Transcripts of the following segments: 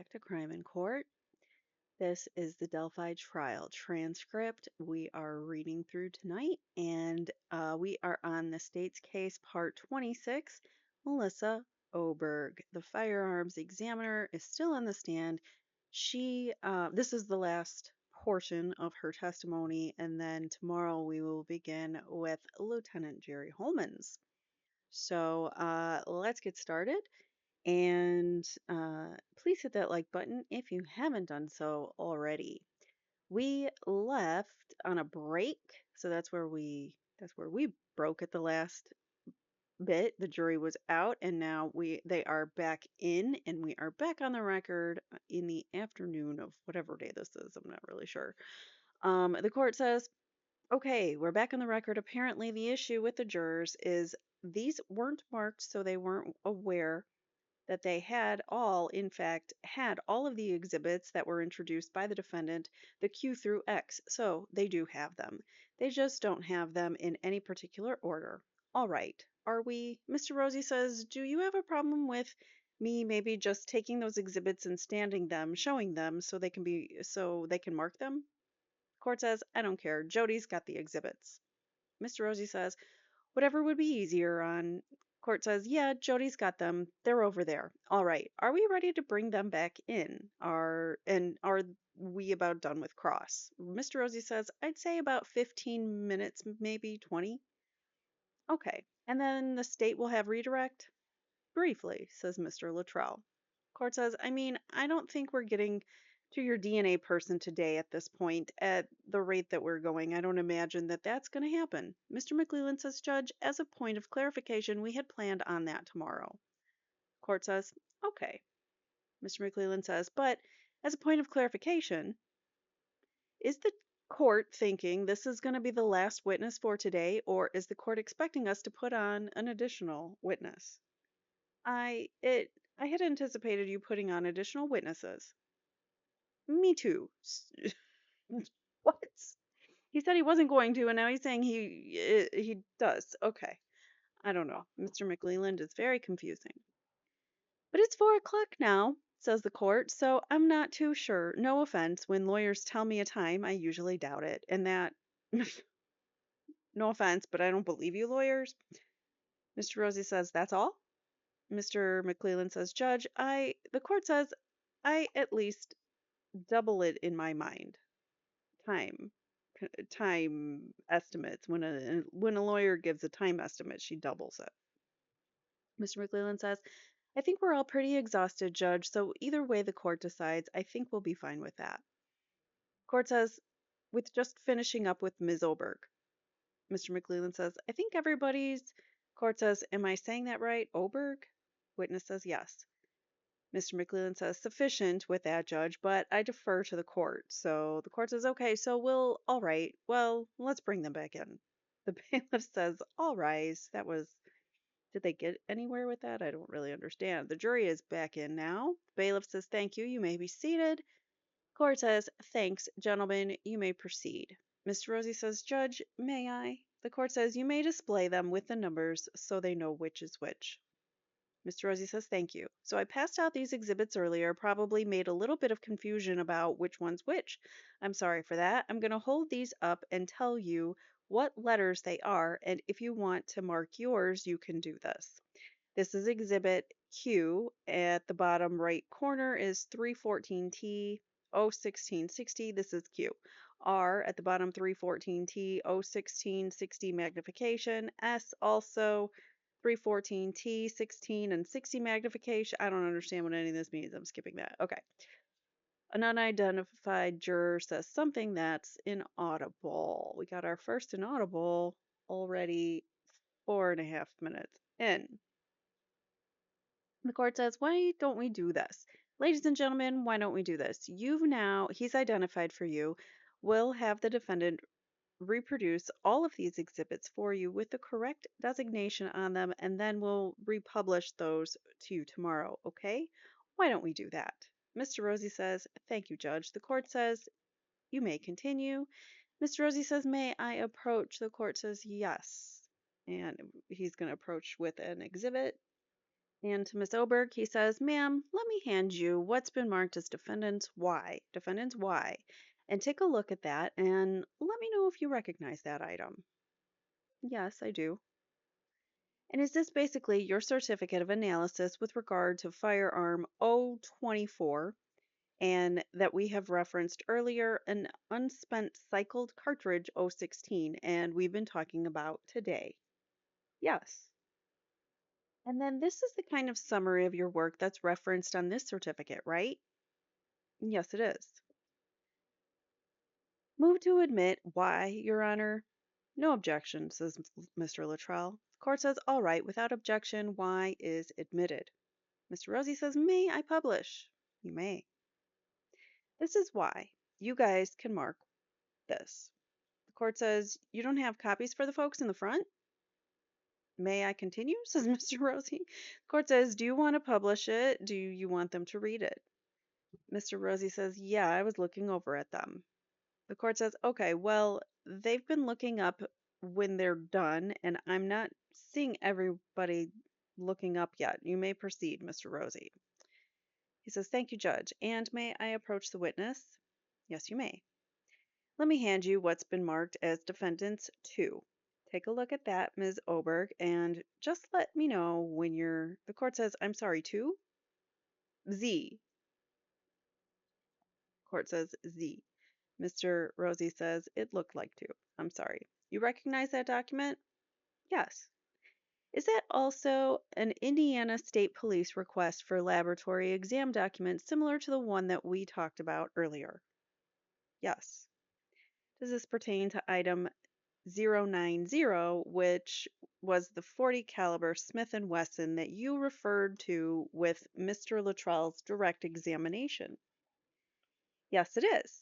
back to Crime in Court. This is the Delphi trial transcript we are reading through tonight, and we are on the state's case, part 26, Melissa Oberg. The firearms examiner is still on the stand. This is the last portion of her testimony, and then tomorrow we will begin with Lieutenant Jerry Holmans. So let's get started. And please hit that like button if you haven't done so already. We left on a break, so that's where we broke at the last bit. The jury was out, and now they are back in, and we are back on the record in the afternoon of whatever day this is. I'm not really sure. The court says, okay, we're back on the record. Apparently, the issue with the jurors is these weren't marked, so they weren't aware that they had all of the exhibits that were introduced by the defendant, the Q through X. So they do have them. They just don't have them in any particular order. All right. Are we? Mr. Rosie says, do you have a problem with me maybe just taking those exhibits and showing them so they can mark them? Court says, I don't care. Jody's got the exhibits. Mr. Rosie says, whatever would be easier on. Court says, yeah, Jody's got them. They're over there. All right. Are we ready to bring them back in? Are we about done with cross? Mr. Rosie says, I'd say about 15 minutes, maybe 20. Okay. And then the state will have redirect? Briefly, says Mr. Luttrell. Court says, I mean, I don't think we're getting to your DNA person today at this point. At the rate that we're going, I don't imagine that that's going to happen. Mr. McClellan says, Judge, as a point of clarification, we had planned on that tomorrow. Court says, okay. Mr. McClellan says, but as a point of clarification, is the court thinking this is going to be the last witness for today, or is the court expecting us to put on an additional witness? I had anticipated you putting on additional witnesses. Me too. What? He said he wasn't going to, and now he's saying he does. Okay. I don't know. Mr. McLeland is very confusing. But it's 4 o'clock now, says the court, so I'm not too sure. No offense. When lawyers tell me a time, I usually doubt it. And that, no offense, but I don't believe you lawyers. Mr. Rosie says, that's all? Mr. McClellan says, Judge, the court says, I at least double it in my mind. Time estimates. When a lawyer gives a time estimate, she doubles it. Mr. McClellan says, I think we're all pretty exhausted, Judge, so either way the court decides, I think we'll be fine with that. Court says, with just finishing up with Ms. Oberg. Mr. McClellan says, I think everybody's. Court says, am I saying that right? Oberg? Witness says, yes. Mr. McClellan says, sufficient with that, Judge, but I defer to the court. So the court says, okay, so all right, well, let's bring them back in. The bailiff says, all rise. Did they get anywhere with that? I don't really understand. The jury is back in now. The bailiff says, thank you, you may be seated. Court says, thanks, gentlemen, you may proceed. Mr. Rosie says, Judge, may I? The court says, you may display them with the numbers so they know which is which. Mr. Rosie says, thank you. So I passed out these exhibits earlier, probably made a little bit of confusion about which one's which. I'm sorry for that. I'm going to hold these up and tell you what letters they are, and if you want to mark yours, you can do this. This is Exhibit Q. At the bottom right corner is 314T 01660. This is Q. R at the bottom 314T 01660 magnification. S also 314T 16 and 60 magnification. I don't understand what any of this means. I'm skipping that. Okay. An unidentified juror says something that's inaudible. We got our first inaudible already 4.5 minutes in. The court says, why don't we do this? Ladies and gentlemen, why don't we do this? He's identified for you. We'll have the defendant reproduce all of these exhibits for you with the correct designation on them, and then we'll republish those to you tomorrow, okay? Why don't we do that? Mr. Rosie says, thank you, Judge. The court says, you may continue. Mr. Rosie says, may I approach? The court says, yes. And he's going to approach with an exhibit. And to Miss Oberg, he says, "Ma'am, let me hand you what's been marked as Defendant's Y. Defendant's Y. And take a look at that and let me know if you recognize that item." Yes, I do. And is this basically your certificate of analysis with regard to firearm 024 and that we have referenced earlier, an unspent cycled cartridge 016, and we've been talking about today? Yes. And then this is the kind of summary of your work that's referenced on this certificate, right? Yes, it is. Move to admit. Why, Your Honor? No objection, says Mr. Luttrell. The court says, all right, without objection, why is admitted. Mr. Rosie says, may I publish? You may. This is why. You guys can mark this. The court says, you don't have copies for the folks in the front? May I continue? Says Mr. Rosie. The court says, do you want to publish it? Do you want them to read it? Mr. Rosie says, yeah, I was looking over at them. The court says, okay, well, they've been looking up when they're done, and I'm not seeing everybody looking up yet. You may proceed, Mr. Rosie. He says, thank you, Judge. And may I approach the witness? Yes, you may. Let me hand you what's been marked as Defendant's 2. Take a look at that, Ms. Oberg, and just let me know when you're... The court says, I'm sorry, 2? Z. Court says Z. Mr. Rosie says, it looked like 2. I'm sorry. You recognize that document? Yes. Is that also an Indiana State Police request for laboratory exam documents similar to the one that we talked about earlier? Yes. Does this pertain to item 090, which was the .40 caliber Smith & Wesson that you referred to with Mr. Luttrell's direct examination? Yes, it is.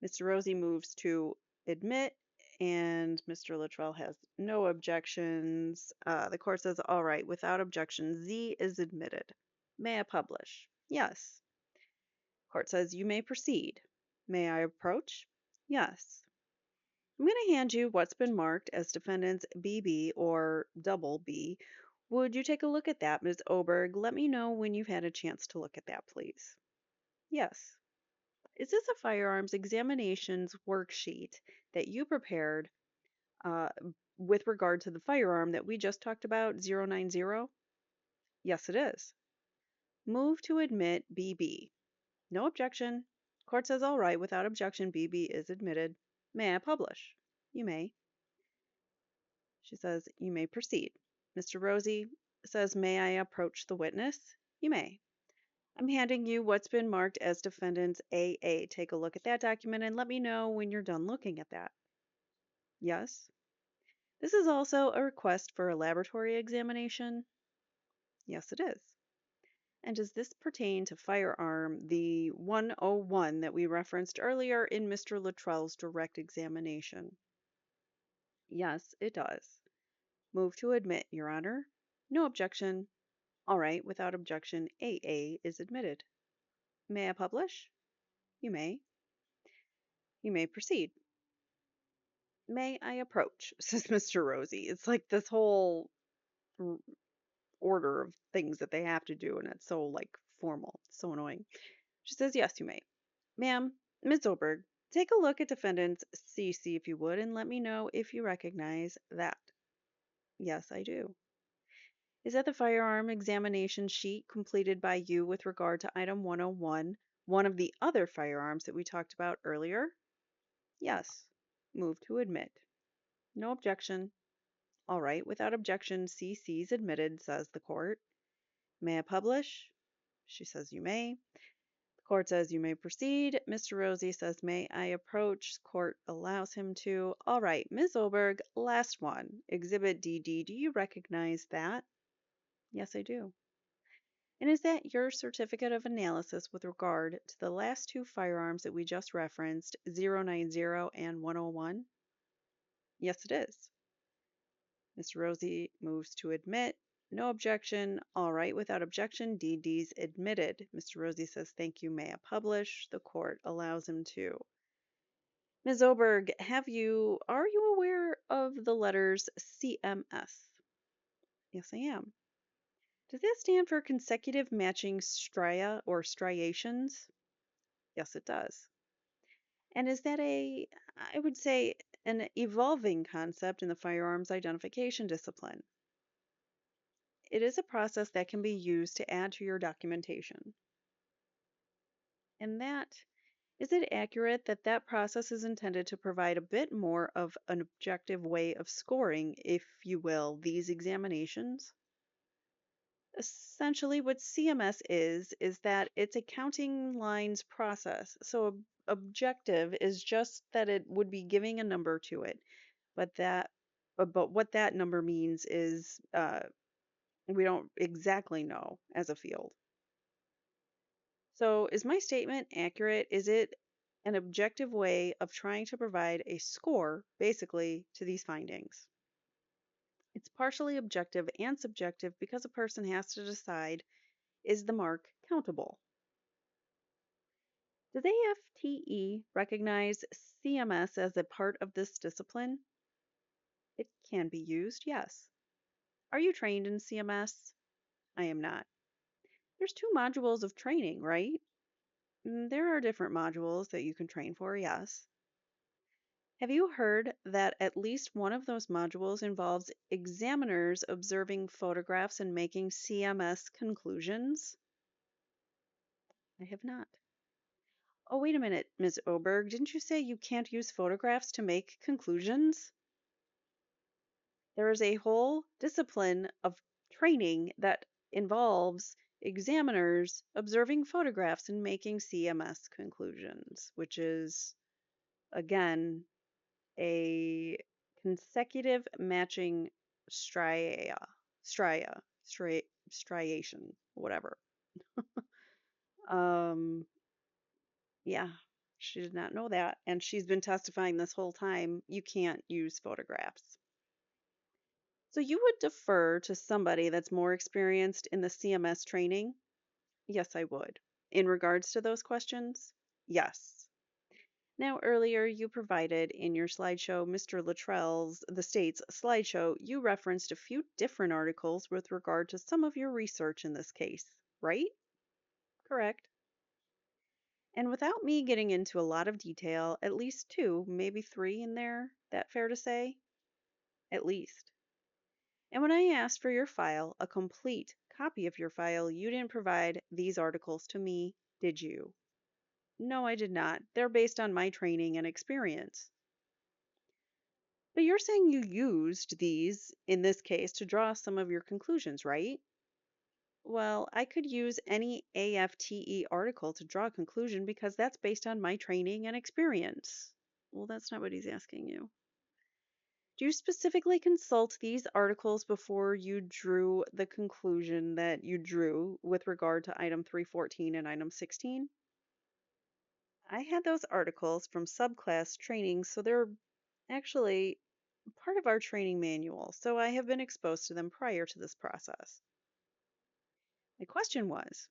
Mr. Rosie moves to admit, and Mr. Luttrell has no objections. The court says, all right, without objection, Z is admitted. May I publish? Yes. Court says, you may proceed. May I approach? Yes. I'm going to hand you what's been marked as Defendant's BB or double B. Would you take a look at that, Ms. Oberg? Let me know when you've had a chance to look at that, please. Yes. Is this a firearms examinations worksheet that you prepared uh, with regard to the firearm that we just talked about, 090? Yes, it is. Move to admit BB. No objection. Court says all right. Without objection, BB is admitted. May I publish? You may. She says, you may proceed. Mr. Rosie says, may I approach the witness? You may. I'm handing you what's been marked as Defendant's AA. Take a look at that document and let me know when you're done looking at that. Yes. This is also a request for a laboratory examination? Yes, it is. And does this pertain to firearm, the 101 that we referenced earlier in Mr. Luttrell's direct examination? Yes, it does. Move to admit, Your Honor. No objection. All right, without objection, AA is admitted. May I publish? You may. You may proceed. May I approach? Says Mr. Rosie. It's like this whole r- order of things that they have to do, and it's so like formal. It's so annoying. She says, yes, you may. Ma'am, Ms. Oberg, take a look at defendant's CC if you would, and let me know if you recognize that. Yes, I do. Is that the firearm examination sheet completed by you with regard to item 101, one of the other firearms that we talked about earlier? Yes. Move to admit. No objection. All right, without objection, CC's admitted, says the court. May I publish? She says you may. The court says you may proceed. Mr. Rosie says, may I approach? Court allows him to. All right, Ms. Oberg, last one. Exhibit DD, do you recognize that? Yes, I do. And is that your certificate of analysis with regard to the last two firearms that we just referenced, 090 and 101? Yes, it is. Mr. Rosie moves to admit. No objection. All right, without objection, DD's admitted. Mr. Rosie says, thank you, may I publish? The court allows him to. Ms. Oberg, are you aware of the letters CMS? Yes, I am. Does that stand for consecutive matching stria or striations? Yes, it does. And is that I would say, an evolving concept in the firearms identification discipline? It is a process that can be used to add to your documentation. And is it accurate that that process is intended to provide a bit more of an objective way of scoring, if you will, these examinations? Essentially, what CMS is that it's a counting lines process. So objective is just that it would be giving a number to it, but what that number means is we don't exactly know as a field. So is my statement accurate? Is it an objective way of trying to provide a score, basically, to these findings? It's partially objective and subjective because a person has to decide, is the mark countable? Does AFTE recognize CMS as a part of this discipline? It can be used, yes. Are you trained in CMS? I am not. There's two modules of training, right? There are different modules that you can train for, yes. Have you heard that at least one of those modules involves examiners observing photographs and making CMS conclusions? I have not. Oh, wait a minute, Ms. Oberg. Didn't you say you can't use photographs to make conclusions? There is a whole discipline of training that involves examiners observing photographs and making CMS conclusions, which is, again, a consecutive matching striation, whatever. Um, yeah, she did not know that, and she's been testifying this whole time. You can't use photographs. So you would defer to somebody that's more experienced in the CMS training? Yes, I would. In regards to those questions? Yes. Now, earlier you provided in your slideshow, Mr. the state's slideshow, you referenced a few different articles with regard to some of your research in this case, right? Correct. And without me getting into a lot of detail, at least two, maybe three in there, that fair to say? At least. And when I asked for your file, a complete copy of your file, you didn't provide these articles to me, did you? No, I did not. They're based on my training and experience. But you're saying you used these, in this case, to draw some of your conclusions, right? Well, I could use any AFTE article to draw a conclusion because that's based on my training and experience. Well, that's not what he's asking you. Do you specifically consult these articles before you drew the conclusion that you drew with regard to item 314 and item 16? I had those articles from subclass training, so they're actually part of our training manual, so I have been exposed to them prior to this process. My question was,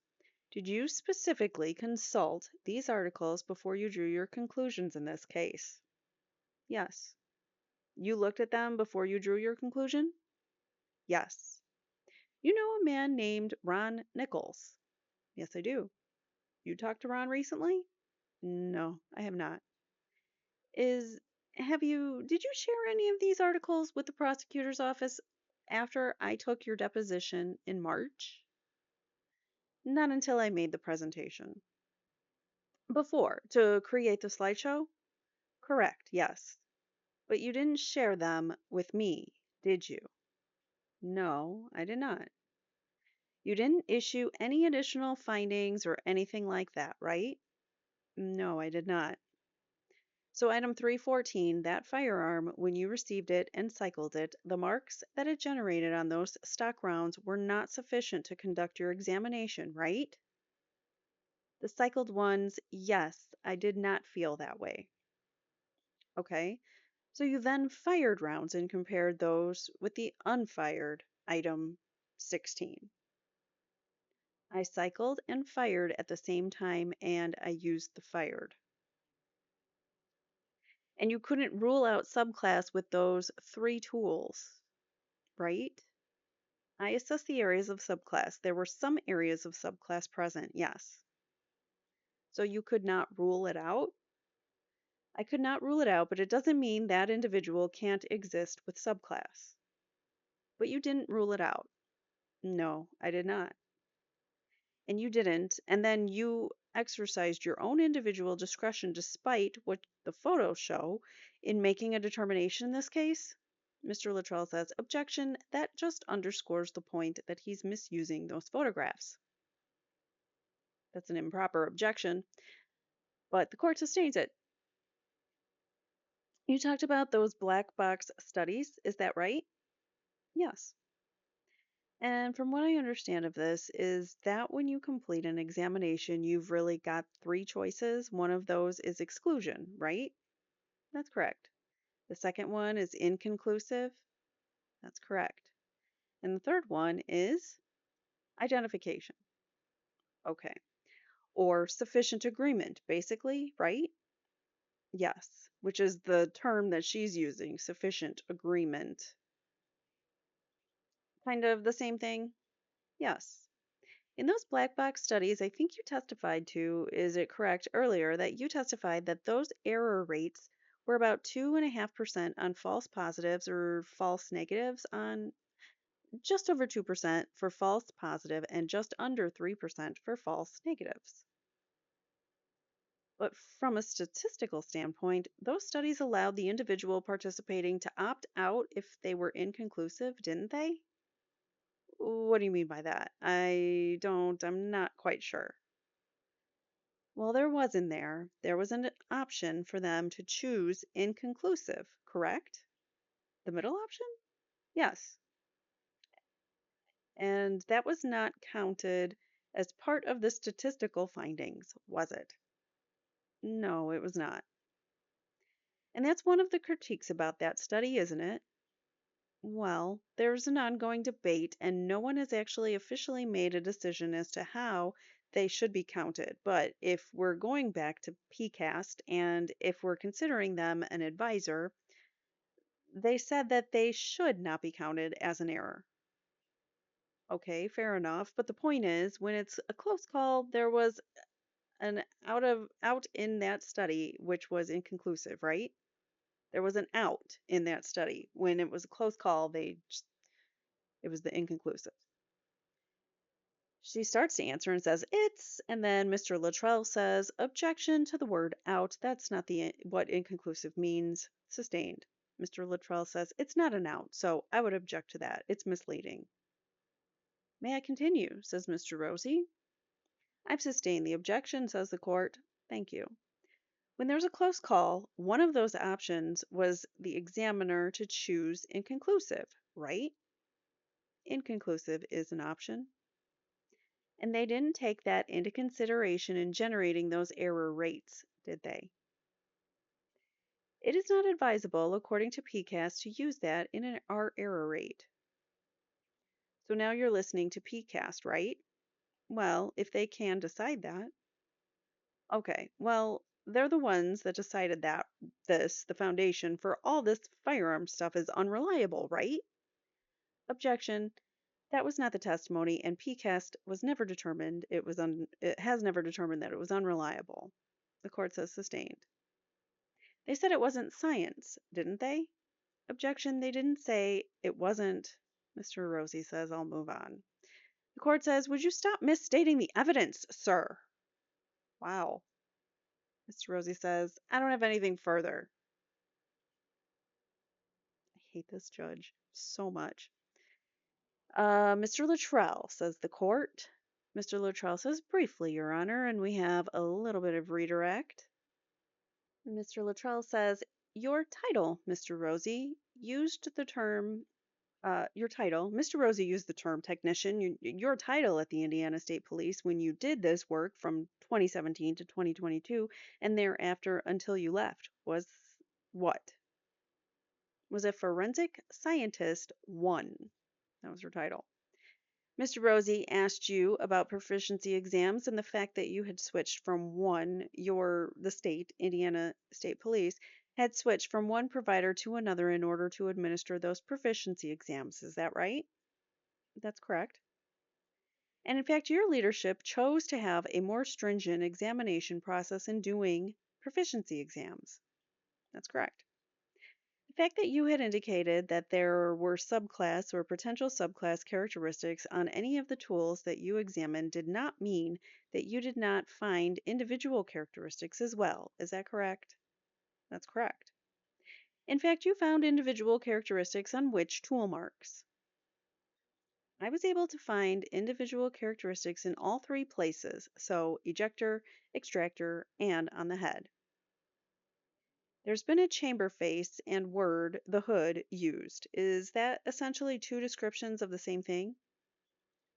did you specifically consult these articles before you drew your conclusions in this case? Yes. You looked at them before you drew your conclusion? Yes. You know a man named Ron Nichols? Yes, I do. You talked to Ron recently? No, I have not. Is did you share any of these articles with the prosecutor's office after I took your deposition in March? Not until I made the presentation. Before, to create the slideshow? Correct, yes. But you didn't share them with me, did you? No, I did not. You didn't issue any additional findings or anything like that, right? No, I did not. So item 314, that firearm, when you received it and cycled it, the marks that it generated on those stock rounds were not sufficient to conduct your examination, right? The cycled ones, yes, I did not feel that way. Okay, so you then fired rounds and compared those with the unfired item 16. I cycled and fired at the same time and I used the fired. And you couldn't rule out subclass with those three tools, right? I assessed the areas of subclass. There were some areas of subclass present, yes. So you could not rule it out? I could not rule it out, but it doesn't mean that individual can't exist with subclass. But you didn't rule it out. No, I did not. And you didn't. And then you exercised your own individual discretion despite what the photos show in making a determination in this case. Mr. Luttrell says, objection, that just underscores the point that he's misusing those photographs. That's an improper objection, but the court sustains it. You talked about those black box studies, is that right? Yes. And from what I understand of this, is that when you complete an examination, you've really got three choices. One of those is exclusion, right? That's correct. The second one is inconclusive. That's correct. And the third one is identification. Okay. Or sufficient agreement, basically, right? Yes, which is the term that she's using, sufficient agreement. Kind of the same thing? Yes. In those black box studies, I think you testified to, is it correct earlier, that you testified that those error rates were about 2.5% on false positives or false negatives, on just over 2% for false positive and just under 3% for false negatives. But from a statistical standpoint, those studies allowed the individual participating to opt out if they were inconclusive, didn't they? What do you mean by that? I'm not quite sure. Well, there was in there. There was an option for them to choose inconclusive, correct? The middle option? Yes. And that was not counted as part of the statistical findings, was it? No, it was not. And that's one of the critiques about that study, isn't it? Well, there's an ongoing debate, and no one has actually officially made a decision as to how they should be counted. But if we're going back to PCAST and if we're considering them an advisor, they said that they should not be counted as an error. Okay, fair enough. But the point is, when it's a close call, there was an out in that study, which was inconclusive, right? There was an out in that study. When it was a close call, it was the inconclusive. She starts to answer and says, it's, and then Mr. Luttrell says, objection to the word out. That's not what inconclusive means. Sustained. Mr. Luttrell says, it's not an out, so I would object to that. It's misleading. May I continue, says Mr. Rosie. I've sustained the objection, says the court. Thank you. When there's a close call, one of those options was the examiner to choose inconclusive, right? Inconclusive is an option. And they didn't take that into consideration in generating those error rates, did they? It is not advisable, according to PCAST, to use that in our error rate. So now you're listening to PCAST, right? Well, if they can decide that. Okay, well, they're the ones that decided that the foundation for all this firearm stuff is unreliable, right? Objection. That was not the testimony, and PCAST was never determined it has never determined that it was unreliable. The court says sustained. They said it wasn't science, didn't they? Objection, they didn't say it wasn't. Mr. Rosie says, I'll move on. The court says, would you stop misstating the evidence, sir? Wow. Mr. Rosie says, I don't have anything further. I hate this judge so much. Mr. Luttrell, says the court. Mr. Luttrell says, briefly, Your Honor, and we have a little bit of redirect. Mr. Luttrell says, your title, Mr. Rosie, used the term, your title, Mr. Rosie used the term technician. Your title at the Indiana State Police when you did this work from 2017 to 2022 and thereafter until you left was what? Was a forensic scientist 1. That was her title. Mr. Rosie asked you about proficiency exams and the fact that you had switched from Indiana State Police, had switched from one provider to another in order to administer those proficiency exams. Is that right? That's correct. And in fact, your leadership chose to have a more stringent examination process in doing proficiency exams. That's correct. The fact that you had indicated that there were subclass or potential subclass characteristics on any of the tools that you examined did not mean that you did not find individual characteristics as well. Is that correct? That's correct. In fact, you found individual characteristics on which tool marks? I was able to find individual characteristics in all three places, so ejector, extractor, and on the head. There's been a chamber face and word, the hood, used. Is that essentially two descriptions of the same thing?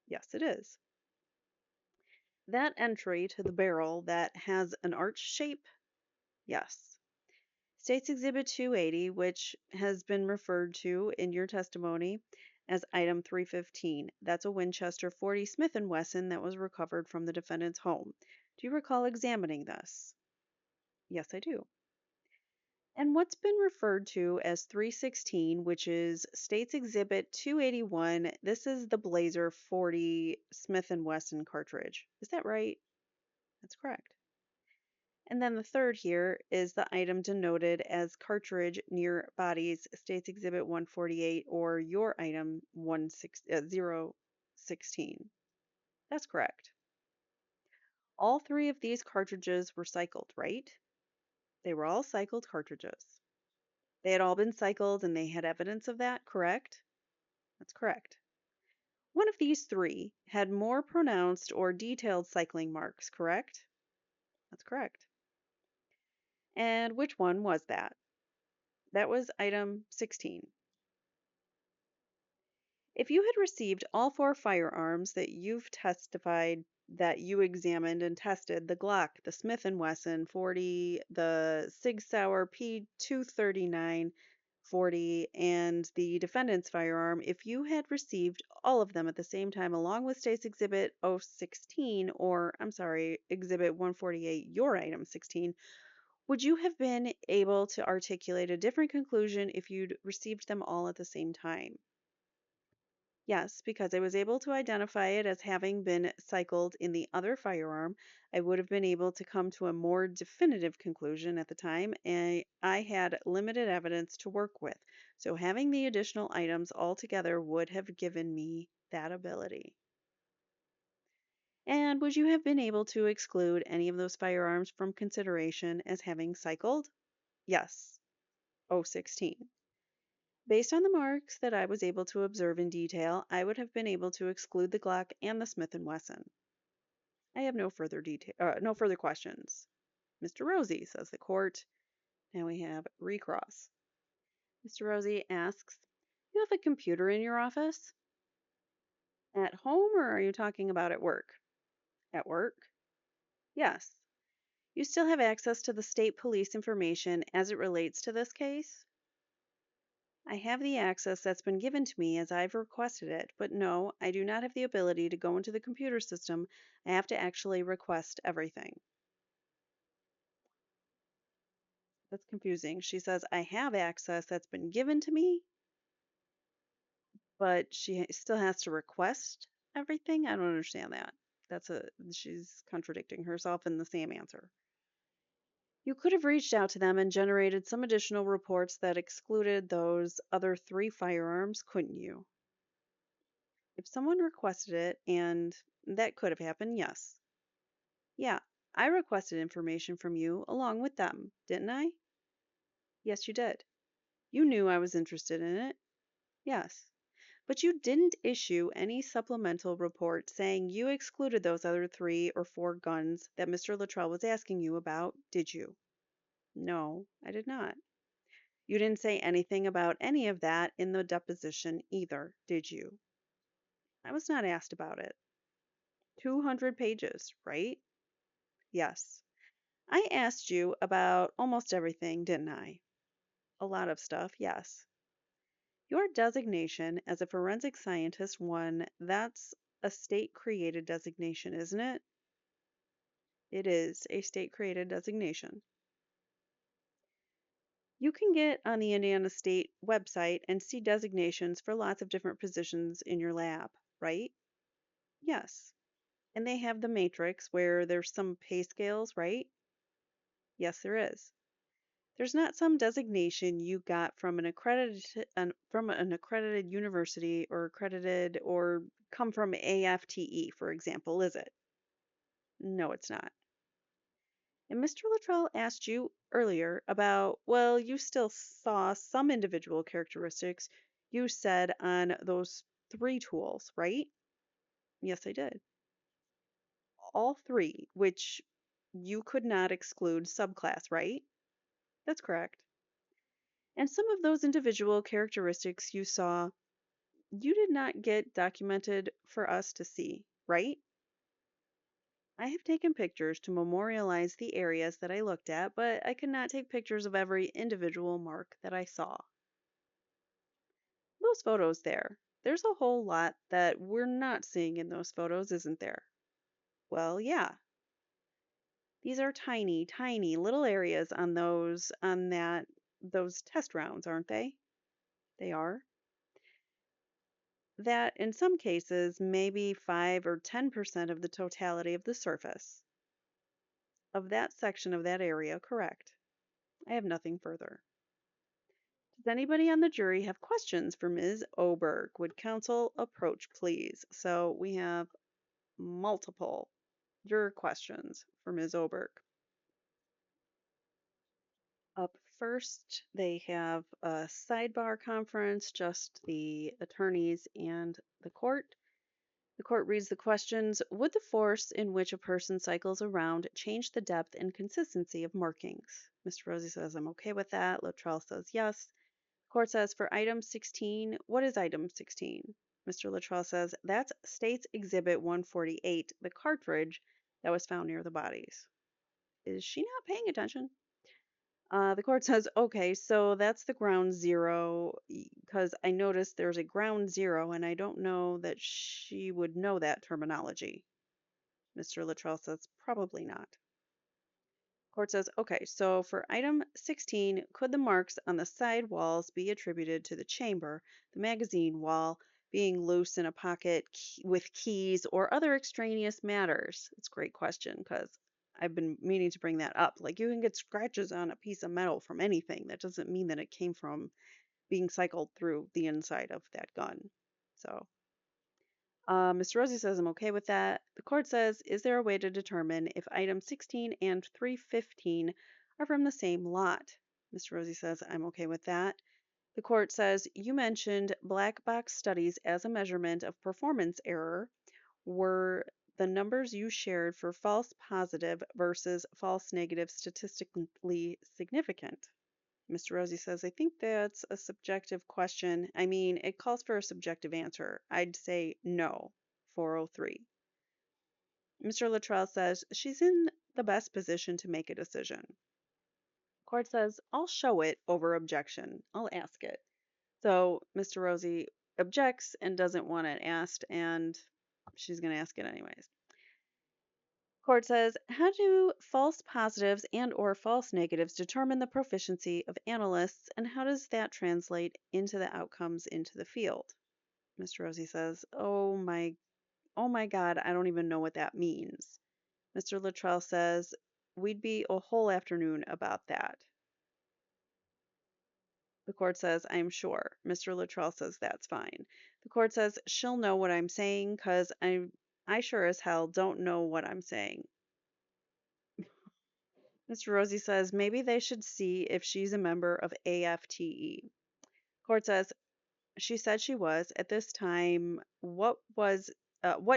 Yes, it is. That entry to the barrel that has an arch shape? Yes. States Exhibit 280, which has been referred to in your testimony as item 315. That's a Winchester 40 Smith& Wesson that was recovered from the defendant's home. Do you recall examining this? Yes, I do. And what's been referred to as 316, which is States Exhibit 281. This is the Blazer 40 Smith& Wesson cartridge. Is that right? That's correct. And then the third here is the item denoted as cartridge near bodies, States Exhibit 148, or your item 016. That's correct. All three of these cartridges were cycled, right? They were all cycled cartridges. They had all been cycled and they had evidence of that, correct? That's correct. One of these three had more pronounced or detailed cycling marks, correct? That's correct. And which one was that? That was item 16. If you had received all four firearms that you've testified that you examined and tested, the Glock, the Smith & Wesson 40, the Sig Sauer P239 40, and the defendant's firearm, if you had received all of them at the same time along with State's Exhibit 016, or I'm sorry, Exhibit 148, your item 16, would you have been able to articulate a different conclusion if you'd received them all at the same time? Yes, because I was able to identify it as having been cycled in the other firearm. I would have been able to come to a more definitive conclusion at the time, and I had limited evidence to work with. So having the additional items all together would have given me that ability. And would you have been able to exclude any of those firearms from consideration as having cycled? Yes, 016. Based on the marks that I was able to observe in detail, I would have been able to exclude the Glock and the Smith & Wesson. I have no further questions. Mr. Rosie, says the court. Now we have recross. Mr. Rosie asks, you have a computer in your office? At home, or are you talking about at work? At work? Yes. You still have access to the state police information as it relates to this case? I have the access that's been given to me as I've requested it, but no, I do not have the ability to go into the computer system. I have to actually request everything. That's confusing. She says, I have access that's been given to me, but she still has to request everything? I don't understand that. She's contradicting herself in the same answer. You could have reached out to them and generated some additional reports that excluded those other three firearms, couldn't you? If someone requested it, and that could have happened, yes. Yeah, I requested information from you along with them, didn't I? Yes, you did. You knew I was interested in it. Yes. But you didn't issue any supplemental report saying you excluded those other 3 or 4 guns that Mr. Luttrell was asking you about, did you? No, I did not. You didn't say anything about any of that in the deposition either, did you? I was not asked about it. 200 pages, right? Yes. I asked you about almost everything, didn't I? A lot of stuff, yes. Your designation as a forensic scientist that's a state created designation, isn't it? It is a state created designation. You can get on the Indiana State website and see designations for lots of different positions in your lab. right? Yes. And they have the matrix where there's some pay scales, right? Yes, there is. There's not some designation you got from an accredited university or accredited or come from AFTE, for example, is it? No, it's not. And Mr. Luttrell asked you earlier about, well, you still saw some individual characteristics you said on those three tools, right? Yes, I did. All three, which you could not exclude subclass, right? That's correct. And some of those individual characteristics you saw, you did not get documented for us to see, right? I have taken pictures to memorialize the areas that I looked at, but I could not take pictures of every individual mark that I saw. Those photos there, there's a whole lot that we're not seeing in those photos, isn't there? Well, yeah. These are tiny, tiny little areas those test rounds, aren't they? They are. That in some cases maybe 5 or 10% of the totality of the surface of that section of that area, correct. I have nothing further. Does anybody on the jury have questions for Ms. Oberg? Would counsel approach, please? So we have multiple juror questions for Ms. Oberg. Up first, they have a sidebar conference, just the attorneys and the court. The court reads the questions. Would the force in which a person cycles around change the depth and consistency of markings? Mr. Rosie says, I'm okay with that. Luttrell says yes. The court says, for item 16, what is item 16? Mr. Luttrell says, that's State's Exhibit 148, the cartridge that was found near the bodies. Is she not paying attention? The court says, okay, so that's the ground zero, because I noticed there's a ground zero, and I don't know that she would know that terminology. Mr. Luttrell says, probably not. Court says, okay, so for item 16, could the marks on the side walls be attributed to the chamber, the magazine wall, being loose in a pocket with keys, or other extraneous matters? It's a great question because I've been meaning to bring that up. Like, you can get scratches on a piece of metal from anything. That doesn't mean that it came from being cycled through the inside of that gun. So Mr. Rosie says, I'm okay with that. The court says, is there a way to determine if items 16 and 315 are from the same lot? Mr. Rosie says, I'm okay with that. The court says, you mentioned black box studies as a measurement of performance error. Were the numbers you shared for false positive versus false negative statistically significant? Mr. Rosie says, I think that's a subjective question. I mean, it calls for a subjective answer. I'd say no, 403. Mr. Luttrell says, she's in the best position to make a decision. Court says, I'll show it over objection. I'll ask it. So Mr. Rosie objects and doesn't want it asked, and she's going to ask it anyways. Court says, how do false positives and or false negatives determine the proficiency of analysts, and how does that translate into the outcomes into the field? Mr. Rosie says, oh my God, I don't even know what that means. Mr. Luttrell says, we'd be a whole afternoon about that. The court says, I'm sure. Mr. Luttrell says, that's fine. The court says, she'll know what I'm saying because I sure as hell don't know what I'm saying. Mr. Rosie says maybe they should see if she's a member of AFTE. Court says she said she was. At this time, what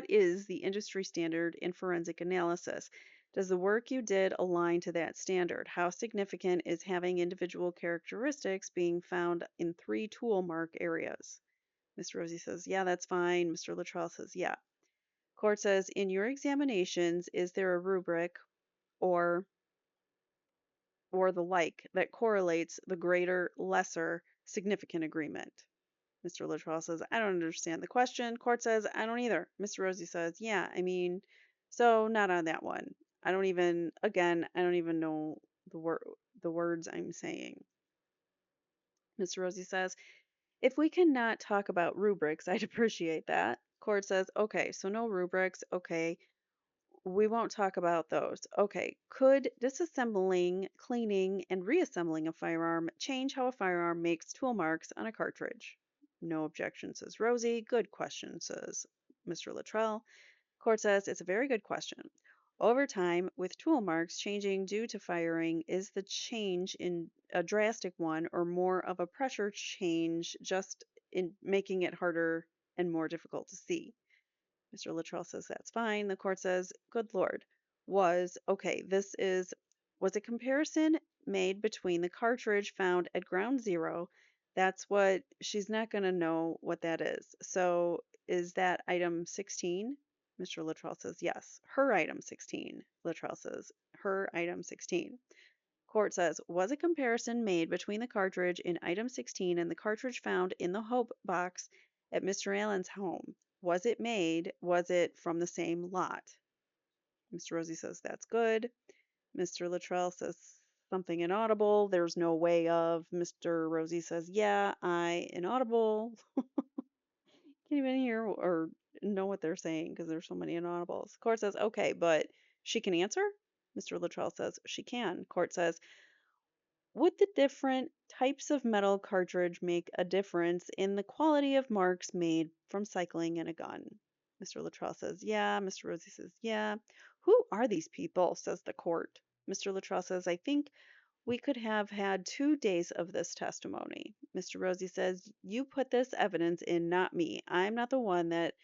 is the industry standard in forensic analysis? Does the work you did align to that standard? How significant is having individual characteristics being found in 3 tool mark areas? Mr. Rosie says, yeah, that's fine. Mr. Luttrell says, yeah. Court says, in your examinations, is there a rubric or the like that correlates the greater, lesser, significant agreement? Mr. Luttrell says, I don't understand the question. Court says, I don't either. Mr. Rosie says, yeah, I mean, so not on that one. I don't even know the words I'm saying. Mr. Rosie says, if we cannot talk about rubrics, I'd appreciate that. Court says, okay, so no rubrics. Okay, we won't talk about those. Okay, could disassembling, cleaning, and reassembling a firearm change how a firearm makes tool marks on a cartridge? No objection, says Rosie. Good question, says Mr. Luttrell. Court says it's a very good question. Over time, with tool marks changing due to firing, is the change in a drastic one or more of a pressure change just in making it harder and more difficult to see? Mr. Luttrell says that's fine. The court says, good Lord, was a comparison made between the cartridge found at ground zero. That's what she's not going to know what that is. So is that item 16? Mr. Luttrell says, yes. Her item 16. Luttrell says, her item 16. Court says, was a comparison made between the cartridge in item 16 and the cartridge found in the Hope box at Mr. Allen's home? Was it made? Was it from the same lot? Mr. Rosie says, that's good. Mr. Luttrell says something inaudible. There's no way of. Mr. Rosie says, yeah, I inaudible. Can't even hear or know what they're saying because there's so many inaudibles. Court says, okay, but she can answer? Mr. Luttrell says, she can. Court says, would the different types of metal cartridge make a difference in the quality of marks made from cycling in a gun? Mr. Luttrell says, yeah. Mr. Rosie says, yeah. Who are these people? Says the court. Mr. Luttrell says, I think we could have had 2 days of this testimony. Mr. Rosie says, you put this evidence in, not me. I'm not the one that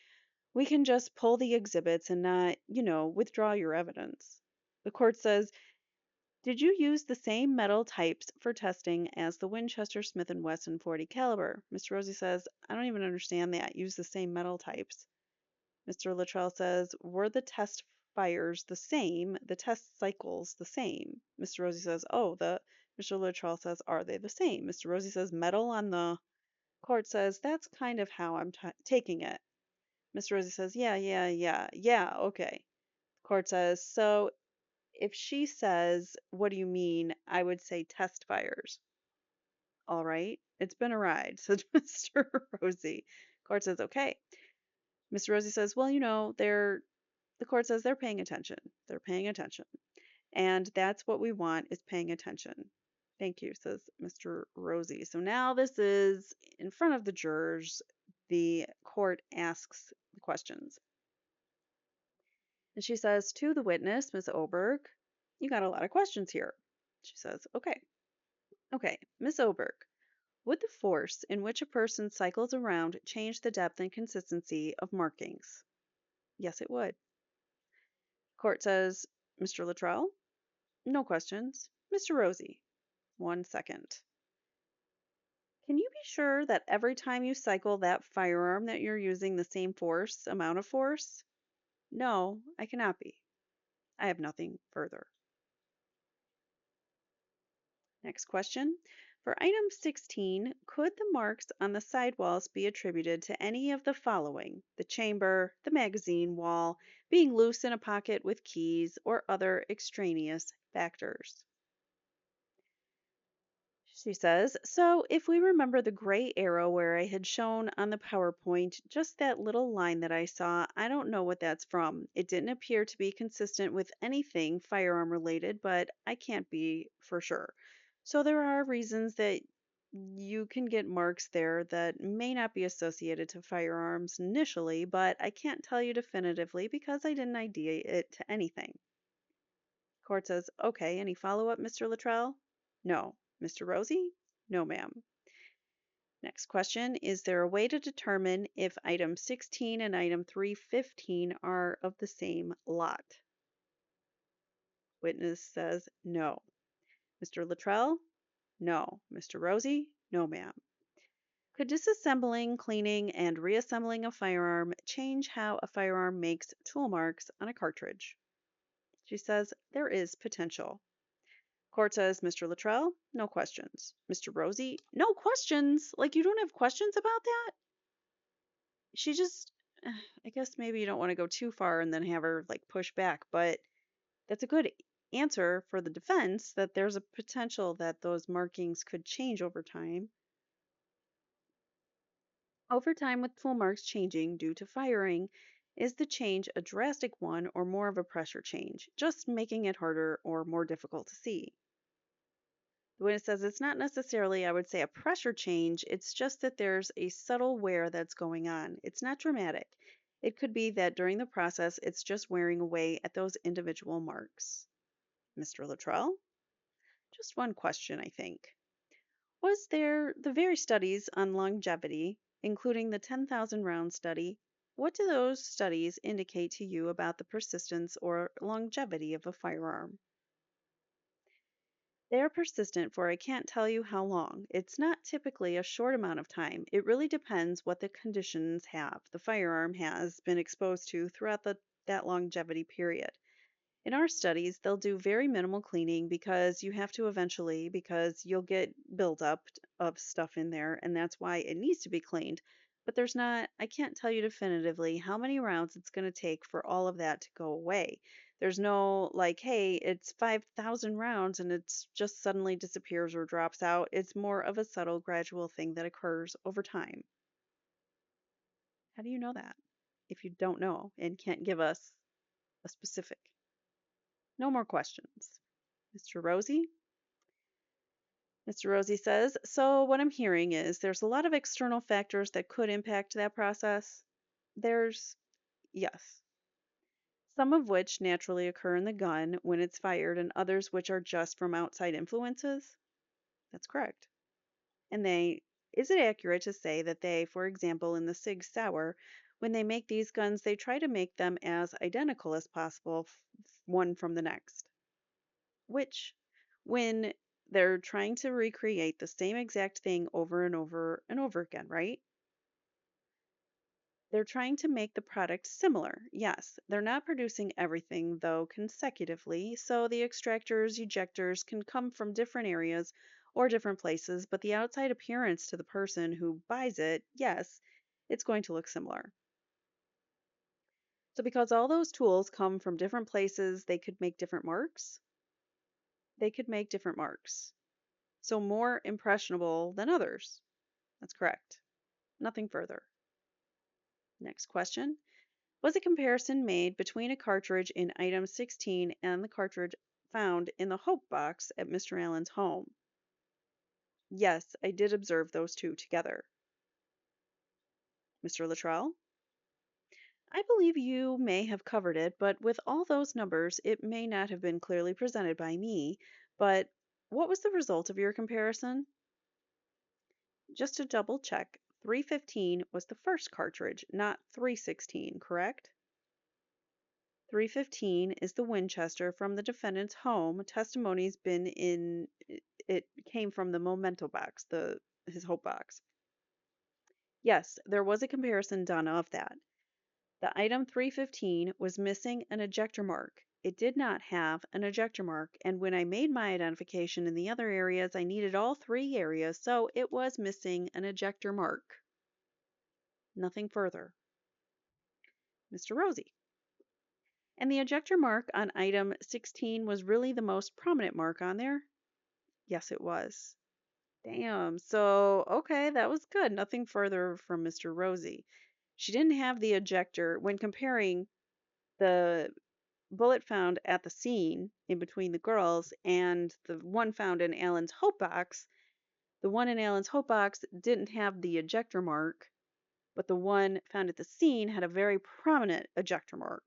we can just pull the exhibits and not, withdraw your evidence. The court says, did you use the same metal types for testing as the Winchester Smith & Wesson .40 caliber? Mr. Rosie says, I don't even understand that. Use the same metal types. Mr. Luttrell says, were the test fires the same, the test cycles the same? Mr. Rosie says, Mr. Luttrell says, are they the same? Mr. Rosie says, metal on the court says, that's kind of how I'm taking it. Mr. Rosie says, yeah, okay. Court says, so if she says, what do you mean? I would say test fires. All right. It's been a ride, said Mr. Rosie. Court says, okay. Mr. Rosie says, well, the court says they're paying attention. They're paying attention. And that's what we want is paying attention. Thank you, says Mr. Rosie. So now this is in front of the jurors. The court asks the questions. And she says to the witness, Ms. Oberg, you got a lot of questions here. She says, okay, Miss Oberg, would the force in which a person cycles around change the depth and consistency of markings? Yes, it would. Court says, Mr. Luttrell, no questions. Mr. Rosie, 1 second. Can you be sure that every time you cycle that firearm that you're using the same amount of force? No, I cannot be. I have nothing further. Next question. For item 16, could the marks on the sidewalls be attributed to any of the following: the chamber, the magazine wall, being loose in a pocket with keys, or other extraneous factors? She says, so if we remember the gray arrow where I had shown on the PowerPoint, just that little line that I saw, I don't know what that's from. It didn't appear to be consistent with anything firearm related, but I can't be for sure. So there are reasons that you can get marks there that may not be associated to firearms initially, but I can't tell you definitively because I didn't ID it to anything. Court says, okay, any follow-up, Mr. Luttrell? No. Mr. Rosie? No, ma'am. Next question. Is there a way to determine if item 16 and item 315 are of the same lot? Witness says no. Mr. Luttrell? No. Mr. Rosie? No, ma'am. Could disassembling, cleaning, and reassembling a firearm change how a firearm makes tool marks on a cartridge? She says there is potential. Court says, Mr. Luttrell, no questions. Mr. Rosie, no questions. Like, you don't have questions about that? She just, I guess maybe you don't want to go too far and then have her like push back, but that's a good answer for the defense that there's a potential that those markings could change over time. Over time, with tool marks changing due to firing, is the change a drastic one or more of a pressure change, just making it harder or more difficult to see? When it says it's not necessarily, I would say, a pressure change, it's just that there's a subtle wear that's going on. It's not dramatic. It could be that during the process, it's just wearing away at those individual marks. Mr. Luttrell, just one question, I think. Was there the very studies on longevity, including the 10,000 round study? What do those studies indicate to you about the persistence or longevity of a firearm? They are persistent for I can't tell you how long. It's not typically a short amount of time. It really depends what the conditions have the firearm has been exposed to throughout that longevity period. In our studies, they'll do very minimal cleaning because you have to eventually, because you'll get buildup of stuff in there, and that's why it needs to be cleaned. But there's not, I can't tell you definitively how many rounds it's going to take for all of that to go away. There's no like, hey, it's 5,000 rounds and it's just suddenly disappears or drops out. It's more of a subtle, gradual thing that occurs over time. How do you know that if you don't know and can't give us a specific? No more questions. Mr. Rosie? Mr. Rosie says, so what I'm hearing is there's a lot of external factors that could impact that process. There's, yes, some of which naturally occur in the gun when it's fired, and others which are just from outside influences. That's correct. And is it accurate to say that they, for example, in the Sig Sauer, when they make these guns, they try to make them as identical as possible, one from the next? Which, when they're trying to recreate the same exact thing over and over and over again, right? They're trying to make the product similar. Yes, they're not producing everything, though, consecutively, so the extractors, ejectors can come from different areas or different places, but the outside appearance to the person who buys it, yes, it's going to look similar. So, because all those tools come from different places, they could make different marks. They could make different marks. So, more impressionable than others. That's correct. Nothing further. Next question. Was a comparison made between a cartridge in item 16 and the cartridge found in the Hope box at Mr. Allen's home? Yes, I did observe those two together. Mr. Luttrell? I believe you may have covered it, but with all those numbers, it may not have been clearly presented by me. But what was the result of your comparison? Just to double check, 315 was the first cartridge, not 316, correct? 315 is the Winchester from the defendant's home. Testimony's been in it came from the Memento box, his Hope box. Yes, there was a comparison done of that. The item 315 was missing an ejector mark. It did not have an ejector mark, and when I made my identification in the other areas, I needed all three areas, so it was missing an ejector mark. Nothing further. Mr. Rosie. And the ejector mark on item 16 was really the most prominent mark on there? Yes, it was. Damn. So, okay, that was good. Nothing further from Mr. Rosie. She didn't have the ejector when comparing the bullet found at the scene in between the girls and the one found in Alan's Hope box. The one in Alan's Hope box didn't have the ejector mark, but the one found at the scene had a very prominent ejector mark.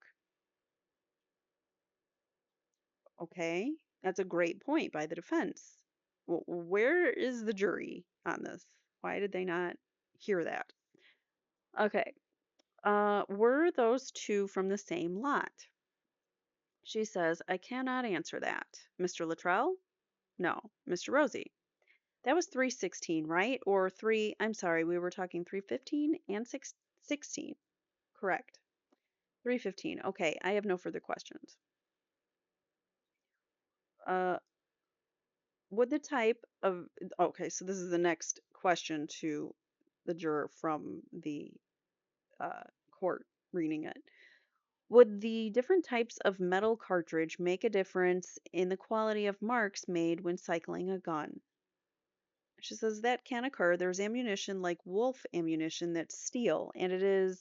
Okay, that's a great point by the defense. Where is the jury on this? Why did they not hear that? Okay, were those two from the same lot? She says, I cannot answer that. Mr. Luttrell? No. Mr. Rosie? That was 316, right? Or I'm sorry, we were talking 315 and 16. Correct. 315. Okay, I have no further questions. Uh, would the type of, okay, so this is the next question to the juror from the court reading it. Would the different types of metal cartridge make a difference in the quality of marks made when cycling a gun? She says that can occur. There's ammunition like wolf ammunition that's steel, and it is,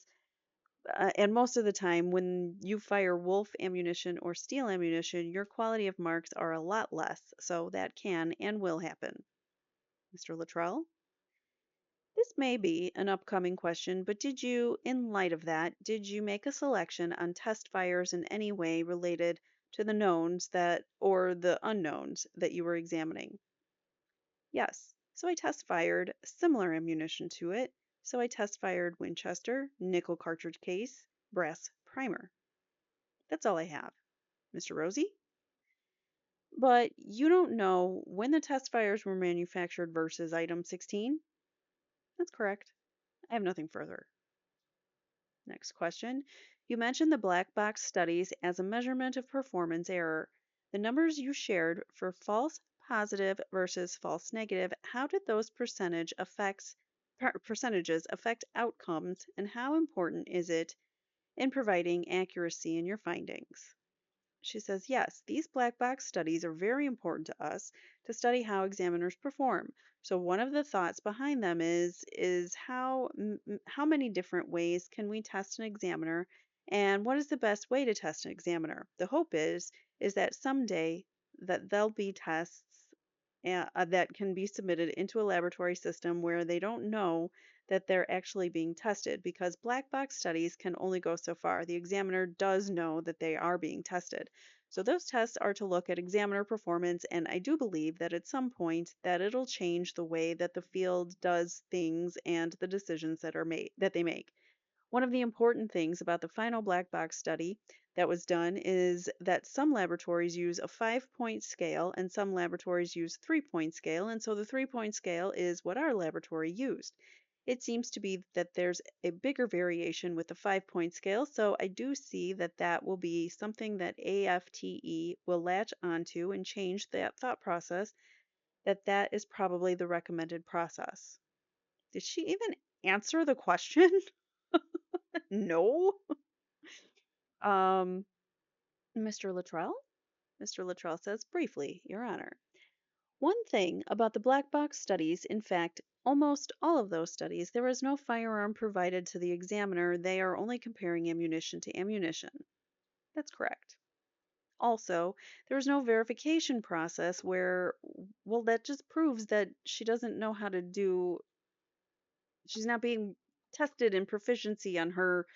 and most of the time when you fire wolf ammunition or steel ammunition, your quality of marks are a lot less. So that can and will happen. Mr. Luttrell? This may be an upcoming question, but in light of that, did you make a selection on test fires in any way related to the knowns that or the unknowns that you were examining? Yes. So I test fired similar ammunition to it. So I test fired Winchester, nickel cartridge case, brass primer. That's all I have. Mr. Rosie? But you don't know when the test fires were manufactured versus item 16? That's correct. I have nothing further. Next question. You mentioned the black box studies as a measurement of performance error. The numbers you shared for false positive versus false negative, how did those percentages affect outcomes, and how important is it in providing accuracy in your findings? She says, yes, these black box studies are very important to us to study how examiners perform. So one of the thoughts behind them is how many different ways can we test an examiner, and what is the best way to test an examiner? The hope is that someday that there'll be tests that can be submitted into a laboratory system where they don't know that they're actually being tested, because black box studies can only go so far. The examiner does know that they are being tested. So those tests are to look at examiner performance, and I do believe that at some point that it'll change the way that the field does things and the decisions that they make. One of the important things about the final black box study that was done is that some laboratories use a 5-point scale and some laboratories use 3-point scale, and so the 3-point scale is what our laboratory used. It seems to be that there's a bigger variation with the 5-point scale, so I do see that that will be something that AFTE will latch onto and change that thought process, that that is probably the recommended process. Did she even answer the question? No. Um, Mr. Luttrell? Mr. Luttrell says, briefly, Your Honor. One thing about the black box studies, in fact, almost all of those studies, there is no firearm provided to the examiner. They are only comparing ammunition to ammunition. That's correct. Also, there is no verification process where, well, that just proves that she doesn't know how to do, she's not being tested in proficiency on her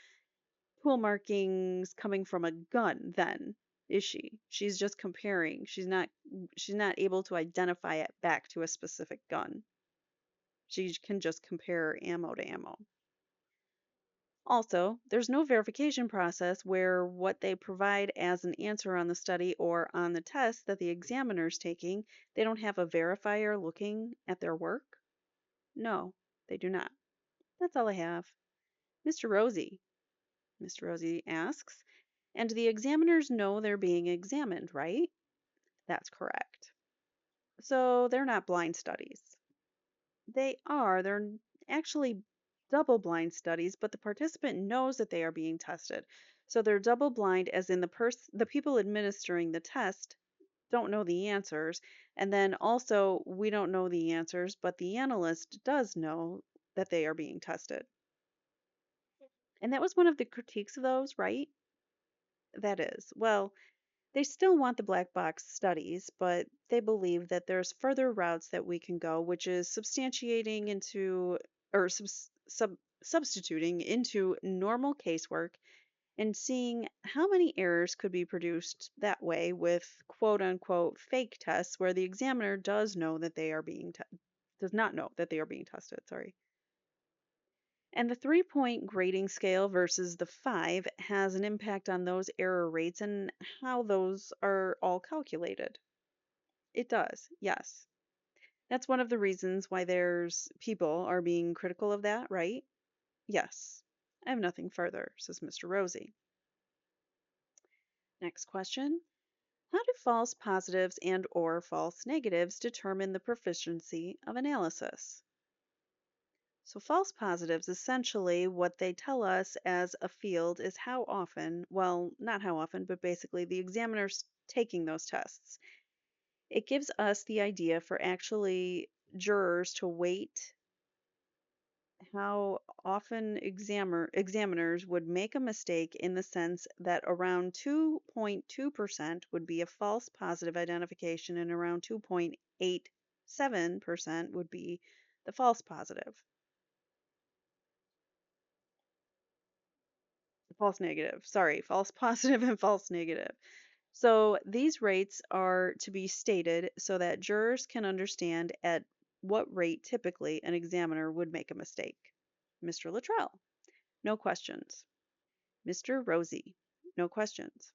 tool markings coming from a gun then, is she? She's just comparing. She's not able to identify it back to a specific gun. She can just compare ammo to ammo. Also, there's no verification process where what they provide as an answer on the study or on the test that the examiner's taking, they don't have a verifier looking at their work? No, they do not. That's all I have. Mr. Rosie. Mr. Rosie asks, and the examiners know they're being examined, right? That's correct. So they're not blind studies. They're actually double blind studies, but the participant knows that they are being tested. So they're double blind as in the people administering the test don't know the answers, and then also we don't know the answers, but the analyst does know that they are being tested. And that was one of the critiques of those, right? That is. Well, they still want the black box studies, but they believe that there's further routes that we can go, which is substantiating into or substituting into normal casework and seeing how many errors could be produced that way with quote unquote fake tests where the examiner does not know that they are being tested, sorry. And the 3-point grading scale versus the 5 has an impact on those error rates and how those are all calculated. It does, yes. That's one of the reasons why there's people are being critical of that, right? Yes. I have nothing further, says Mr. Rosie. Next question. How do false positives and or false negatives determine the proficiency of analysis? So false positives, essentially what they tell us as a field is how often, well, not how often, but basically the examiner's taking those tests. It gives us the idea for actually jurors to weight how often examiners would make a mistake in the sense that around 2.2% would be a false positive identification and around 2.87% would be the false positive, false negative. Sorry, false positive and false negative. So these rates are to be stated so that jurors can understand at what rate typically an examiner would make a mistake. Mr. Luttrell, no questions. Mr. Rosie, no questions.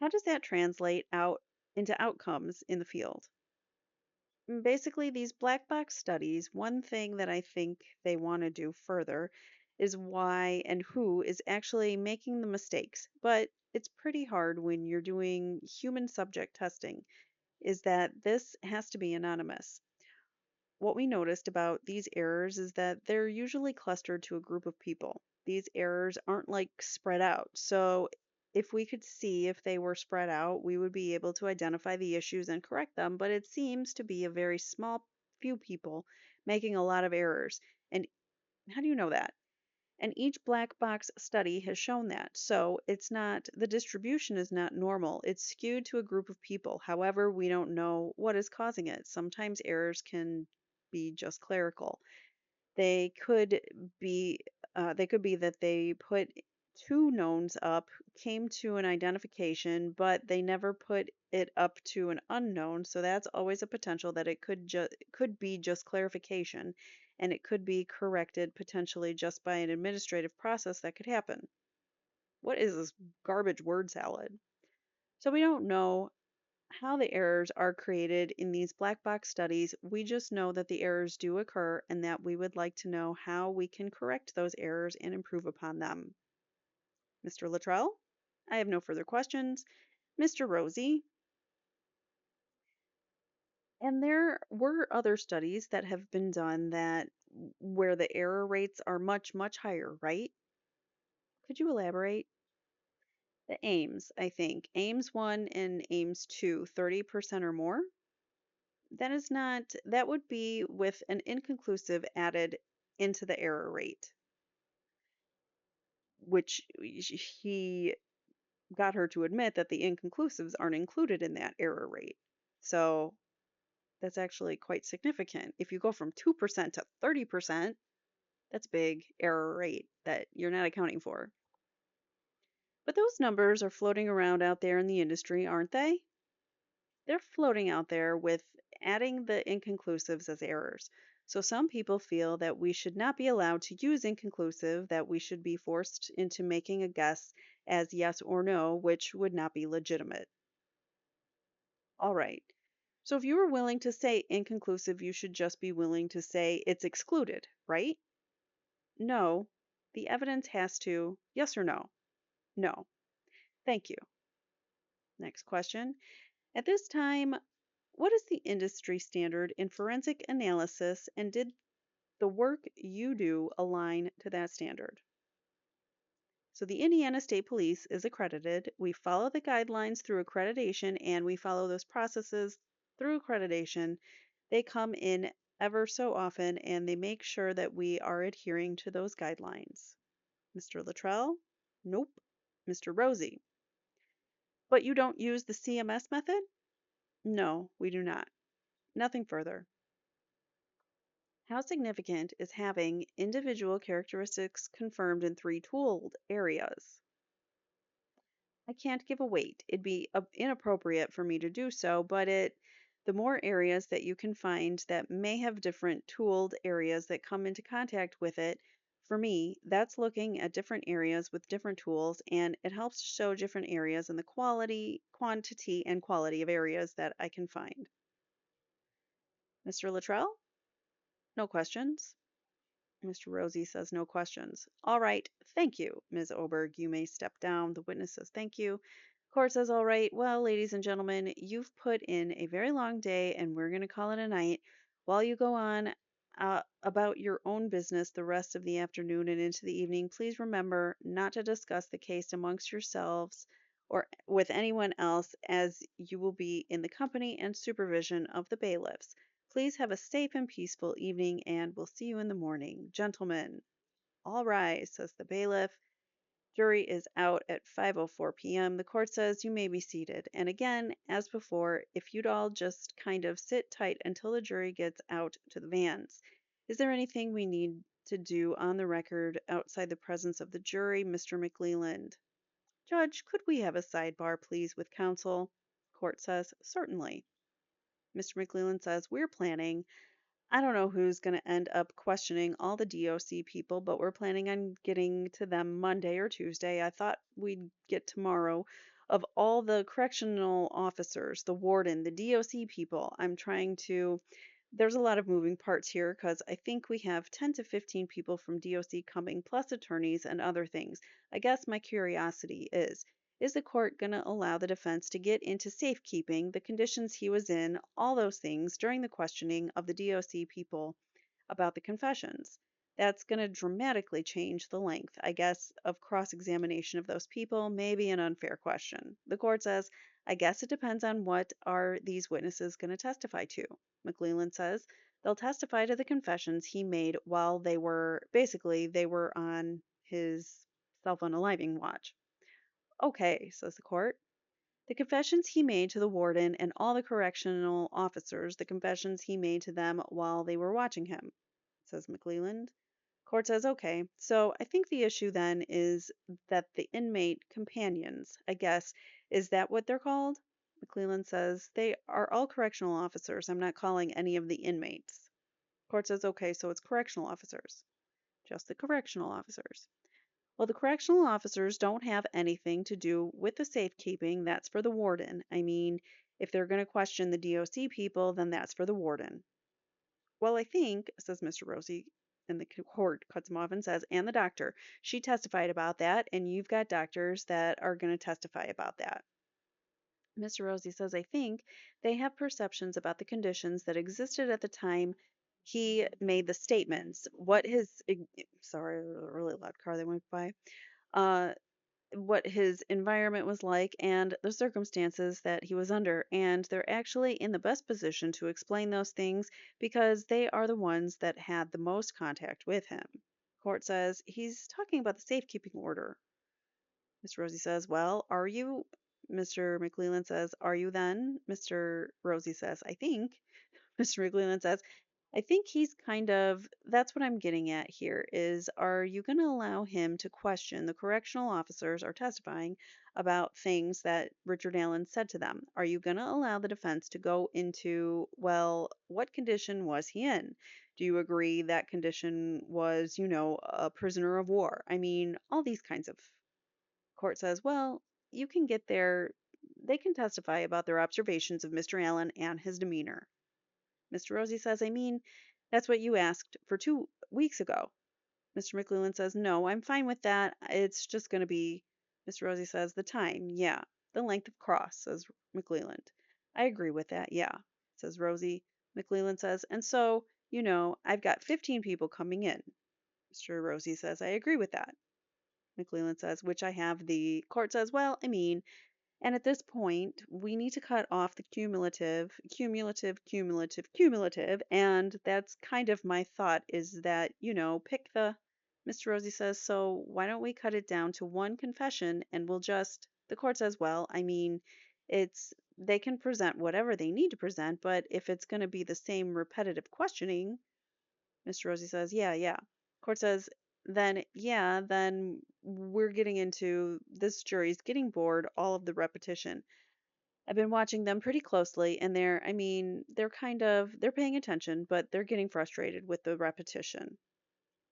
How does that translate out into outcomes in the field? Basically, these black box studies, one thing that I think they want to do further is why and who is actually making the mistakes. But it's pretty hard when you're doing human subject testing, is that this has to be anonymous. What we noticed about these errors is that they're usually clustered to a group of people. These errors aren't like spread out. So if we could see if they were spread out, we would be able to identify the issues and correct them. But it seems to be a very small few people making a lot of errors. And how do you know that? And each black box study has shown that. So it's not, the distribution is not normal. It's skewed to a group of people. However, we don't know what is causing it. Sometimes errors can be just clerical. They could be they could be that they put two knowns up, came to an identification, but they never put it up to an unknown. So that's always a potential that it could be just clarification, and it could be corrected potentially just by an administrative process that could happen. What is this garbage word salad? So we don't know how the errors are created in these black box studies. We just know that the errors do occur and that we would like to know how we can correct those errors and improve upon them. Mr. Luttrell, I have no further questions. Mr. Rosie, and there were other studies that have been done that where the error rates are much, much higher, right? Could you elaborate? The Ames, I think. Ames 1 and Ames 2, 30% or more? That is not, that would be with an inconclusive added into the error rate, which he got her to admit that the inconclusives aren't included in that error rate. So that's actually quite significant. If you go from 2% to 30%, that's big error rate that you're not accounting for. But those numbers are floating around out there in the industry, aren't they? They're floating out there with adding the inconclusives as errors. So some people feel that we should not be allowed to use inconclusive, that we should be forced into making a guess as yes or no, which would not be legitimate. All right. So if you were willing to say inconclusive, you should just be willing to say it's excluded, right? No. The evidence has to, yes or no? No. Thank you. Next question. At this time, what is the industry standard in forensic analysis, and did the work you do align to that standard? So the Indiana State Police is accredited. We follow the guidelines through accreditation and we follow those processes through accreditation. They come in ever so often and they make sure that we are adhering to those guidelines. Mr. Luttrell? Nope. Mr. Rosie? But you don't use the CMS method? No, we do not. Nothing further. How significant is having individual characteristics confirmed in three tooled areas? I can't give a weight. It'd be inappropriate for me to do so, but the more areas that you can find that may have different tooled areas that come into contact with it, for me, that's looking at different areas with different tools, and it helps show different areas and the quality, quantity, and quality of areas that I can find. Mr. Luttrell? No questions? Mr. Rosie says no questions. All right, thank you, Ms. Oberg. You may step down. The witness says thank you. Court says, all right, well, ladies and gentlemen, you've put in a very long day and we're going to call it a night. While you go on about your own business the rest of the afternoon and into the evening, please remember not to discuss the case amongst yourselves or with anyone else, as you will be in the company and supervision of the bailiffs. Please have a safe and peaceful evening, and we'll see you in the morning. Gentlemen, all rise, says the bailiff. Jury is out at 5:04 p.m. The court says you may be seated. And again, as before, if you'd all just kind of sit tight until the jury gets out to the vans. Is there anything we need to do on the record outside the presence of the jury, Mr. McLeland? Judge, could we have a sidebar, please, with counsel? Court says, certainly. Mr. McLeland says, we're planning. I don't know who's going to end up questioning all the DOC people, but we're planning on getting to them Monday or Tuesday. I thought we'd get tomorrow. Of all the correctional officers, the warden, the DOC people, there's a lot of moving parts here because I think we have 10 to 15 people from DOC coming, plus attorneys and other things. I guess my curiosity is the court going to allow the defense to get into safekeeping, the conditions he was in, all those things during the questioning of the DOC people about the confessions? That's going to dramatically change the length, I guess, of cross examination of those people, maybe an unfair question. The court says, I guess it depends on what are these witnesses going to testify to. McLeland says they'll testify to the confessions he made while they were on his self-unaliving watch. Okay, says the court. The confessions he made to the warden and all the correctional officers, the confessions he made to them while they were watching him, says McLeland. Court says, okay, so I think the issue then is that the inmate companions, I guess, is that what they're called? McLeland says, they are all correctional officers. I'm not calling any of the inmates. Court says, okay, so it's correctional officers. Just the correctional officers. Well, the correctional officers don't have anything to do with the safekeeping. That's for the warden. I mean, if they're going to question the DOC people, then that's for the warden. Well, I think, says Mr. Rosie, and the court cuts him off and says, and the doctor. She testified about that, and you've got doctors that are going to testify about that. Mr. Rosie says, I think they have perceptions about the conditions that existed at the time he made the statements. Sorry, a really loud car that went by. What his environment was like and the circumstances that he was under. And they're actually in the best position to explain those things because they are the ones that had the most contact with him. Court says he's talking about the safekeeping order. Mr. Rosie says, well, are you? Mr. McLeland says, are you then? Mr. Rosie says, I think. Mr. McLeland says, I think that's what I'm getting at here is, are you going to allow him to question the correctional officers are testifying about things that Richard Allen said to them? Are you going to allow the defense to go into, well, what condition was he in? Do you agree that condition was, a prisoner of war? I mean, all these kinds of. Court says, well, you can get there. They can testify about their observations of Mr. Allen and his demeanor. Mr. Rosie says, I mean, that's what you asked for 2 weeks ago. Mr. McLeland says, no, I'm fine with that. It's just going to be, Mr. Rosie says, the time. Yeah. The length of cross, says McLeland. I agree with that. Yeah, says Rosie. McLeland says, and so, I've got 15 people coming in. Mr. Rosie says, I agree with that. McLeland says, which I have. The court says, well, I mean, and at this point, we need to cut off the cumulative, and that's kind of my thought is that, pick Mr. Rosie says, so why don't we cut it down to one confession and the court says, well, I mean, they can present whatever they need to present, but if it's going to be the same repetitive questioning, Mr. Rosie says, yeah. Court says, then we're getting into this jury's getting bored, all of the repetition. I've been watching them pretty closely and they're paying attention, but they're getting frustrated with the repetition.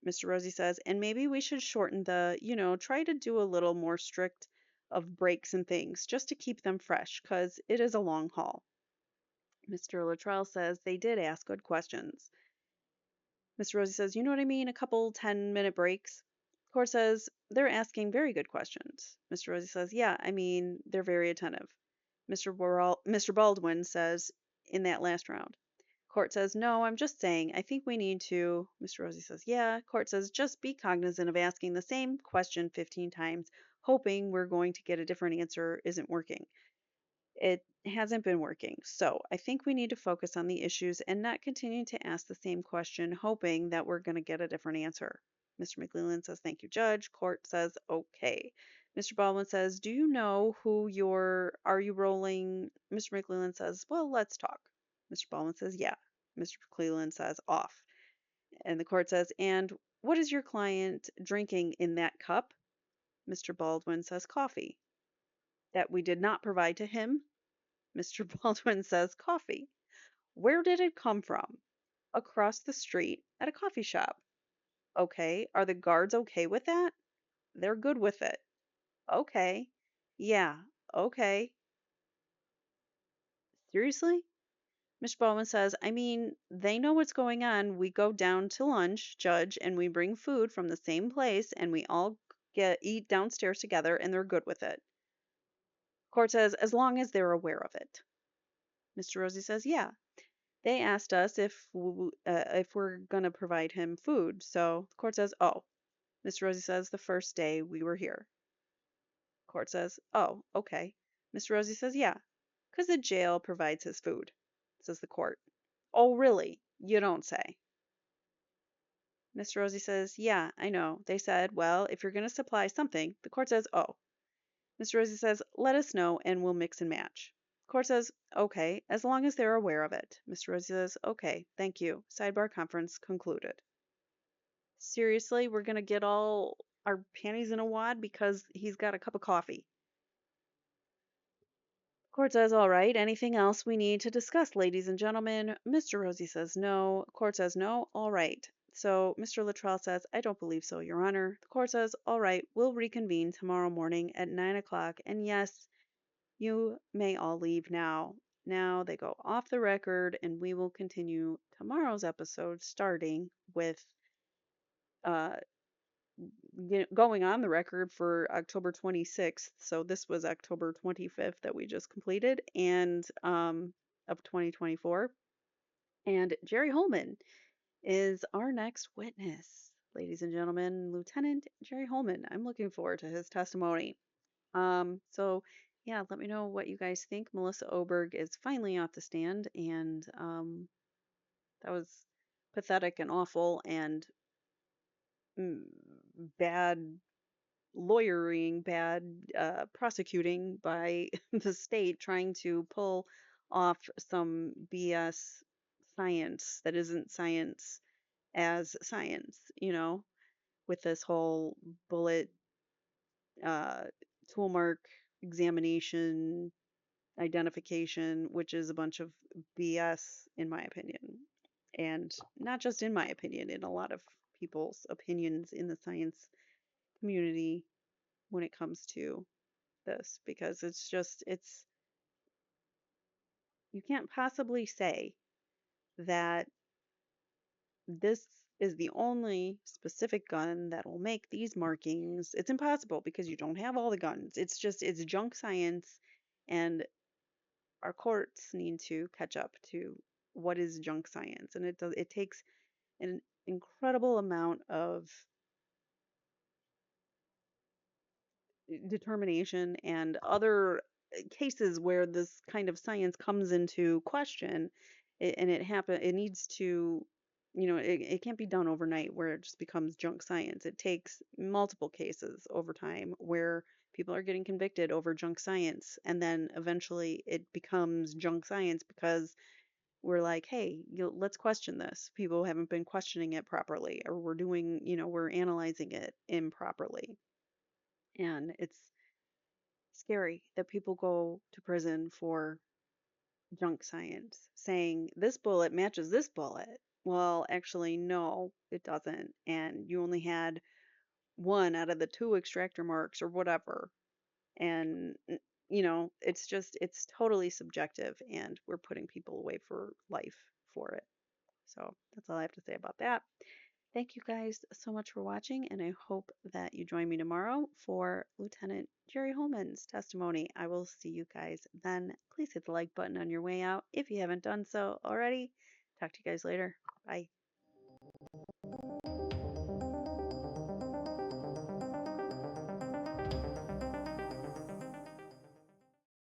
Mr. Rosie says, and maybe we should shorten try to do a little more strict of breaks and things just to keep them fresh because it is a long haul. Mr. Luttrell says they did ask good questions. Mr. Rosie says, you know what I mean? A couple 10-minute breaks. Court says, they're asking very good questions. Mr. Rosie says, yeah, I mean, they're very attentive. Mr. Baldwin says, in that last round. Court says, no, I'm just saying, I think we need to. Mr. Rosie says, yeah. Court says, just be cognizant of asking the same question 15 times, hoping we're going to get a different answer isn't working. It hasn't been working. So I think we need to focus on the issues and not continue to ask the same question, hoping that we're going to get a different answer. Mr. McClellan says, thank you, Judge. Court says, okay. Mr. Baldwin says, do you know who are you rolling? Mr. McClellan says, well, let's talk. Mr. Baldwin says, yeah. Mr. McClellan says, off. And the court says, and what is your client drinking in that cup? Mr. Baldwin says, coffee. That we did not provide to him. Mr. Baldwin says, coffee. Where did it come from? Across the street at a coffee shop. Okay. Are the guards okay with that? They're good with it. Okay. Yeah. Okay. Seriously? Mr. Baldwin says, I mean, they know what's going on. We go down to lunch, Judge, and we bring food from the same place and we all eat downstairs together and they're good with it. Court says, as long as they're aware of it. Mr. Rosie says, yeah. They asked us if we're going to provide him food. So the court says, oh. Mr. Rosie says, the first day we were here. Court says, oh, okay. Mr. Rosie says, yeah, because the jail provides his food, says the court. Oh, really? You don't say. Mr. Rosie says, yeah, I know. They said, well, if you're going to supply something, the court says, oh. Mr. Rosie says, let us know and we'll mix and match. Court says, okay, as long as they're aware of it. Mr. Rosie says, okay, thank you. Sidebar conference concluded. Seriously, we're gonna get all our panties in a wad because he's got a cup of coffee. Court says, all right, anything else we need to discuss, ladies and gentlemen? Mr. Rosie says no. Court says no. All right. So Mr. Luttrell says, I don't believe so, Your Honor. The court says, all right, we'll reconvene tomorrow morning at 9 o'clock. And yes, you may all leave now. Now they go off the record, and we will continue tomorrow's episode starting with uh, going on the record for October 26th. So this was October 25th that we just completed and of 2024. And Jerry Holman is our next witness. Ladies and gentlemen, Lieutenant Jerry Holman. I'm looking forward to his testimony. So yeah, let me know what you guys think. Melissa Oberg is finally off the stand, and that was pathetic and awful and mm, bad lawyering, bad prosecuting by the state trying to pull off some BS science that isn't science as science, with this whole bullet uh, tool mark examination identification, which is a bunch of BS, in my opinion. And not just in my opinion, in a lot of people's opinions in the science community when it comes to this, because you can't possibly say that this is the only specific gun that will make these markings. It's impossible because you don't have all the guns. It's junk science, and our courts need to catch up to what is junk science. And it takes an incredible amount of determination and other cases where this kind of science comes into question, and it needs to, it can't be done overnight where it just becomes junk science. It takes multiple cases over time where people are getting convicted over junk science, and then eventually it becomes junk science because we're like, hey, let's question this. People haven't been questioning it properly, or we're analyzing it improperly. And it's scary that people go to prison for junk science, saying this bullet matches this bullet. Well, actually, no, it doesn't. And you only had one out of the two extractor marks or whatever. And, it's totally subjective, and we're putting people away for life for it. So that's all I have to say about that. Thank you guys so much for watching, and I hope that you join me tomorrow for Lieutenant Jerry Holman's testimony. I will see you guys then. Please hit the like button on your way out if you haven't done so already. Talk to you guys later. Bye.